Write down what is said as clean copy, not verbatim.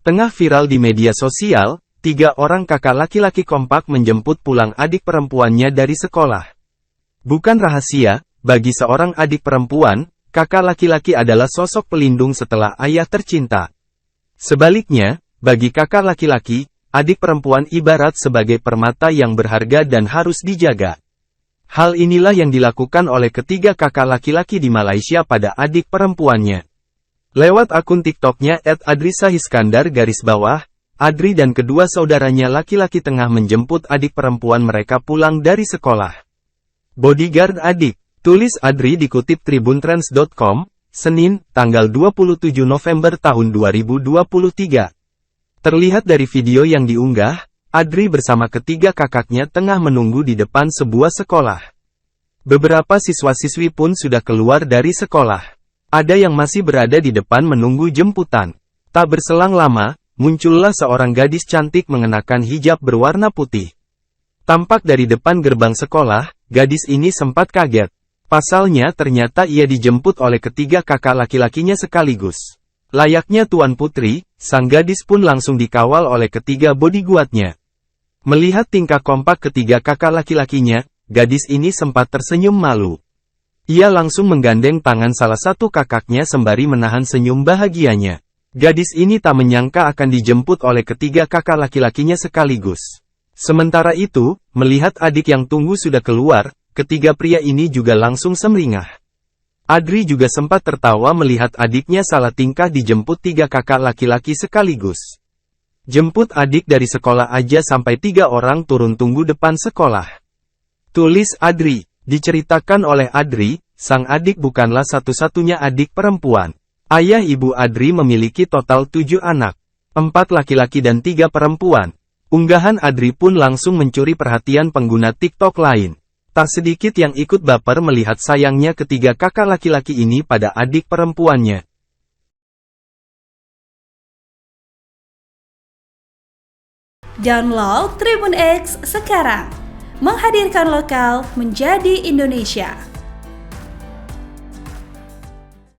Tengah viral di media sosial, 3 orang kakak laki-laki kompak menjemput pulang adik perempuannya dari sekolah. Bukan rahasia, bagi seorang adik perempuan, kakak laki-laki adalah sosok pelindung setelah ayah tercinta. Sebaliknya, bagi kakak laki-laki, adik perempuan ibarat sebagai permata yang berharga dan harus dijaga. Hal inilah yang dilakukan oleh ketiga kakak laki-laki di Malaysia pada adik perempuannya. Lewat akun TikToknya @adrisahiskandar_, Adri dan kedua saudaranya laki-laki tengah menjemput adik perempuan mereka pulang dari sekolah. Bodyguard adik, tulis Adri dikutip tribuntrans.com, Senin, tanggal 27 November tahun 2023. Terlihat dari video yang diunggah, Adri bersama ketiga kakaknya tengah menunggu di depan sebuah sekolah. Beberapa siswa-siswi pun sudah keluar dari sekolah. Ada yang masih berada di depan menunggu jemputan. Tak berselang lama, muncullah seorang gadis cantik mengenakan hijab berwarna putih. Tampak dari depan gerbang sekolah, gadis ini sempat kaget. Pasalnya ternyata ia dijemput oleh ketiga kakak laki-lakinya sekaligus. Layaknya Tuan Putri, sang gadis pun langsung dikawal oleh ketiga bodyguardnya. Melihat tingkah kompak ketiga kakak laki-lakinya, gadis ini sempat tersenyum malu. Ia langsung menggandeng tangan salah satu kakaknya sembari menahan senyum bahagianya. Gadis ini tak menyangka akan dijemput oleh ketiga kakak laki-lakinya sekaligus. Sementara itu, melihat adik yang tunggu sudah keluar, ketiga pria ini juga langsung semringah. Adri juga sempat tertawa melihat adiknya salah tingkah dijemput 3 kakak laki-laki sekaligus. Jemput adik dari sekolah aja sampai 3 orang turun tunggu depan sekolah. Tulis Adri. Diceritakan oleh Adri, sang adik bukanlah satu-satunya adik perempuan. Ayah ibu Adri memiliki total 7 anak. 4 laki-laki dan 3 perempuan. Unggahan Adri pun langsung mencuri perhatian pengguna TikTok lain. Tak sedikit yang ikut baper melihat sayangnya ketiga kakak laki-laki ini pada adik perempuannya. Download Tribun X sekarang. Menghadirkan lokal menjadi Indonesia.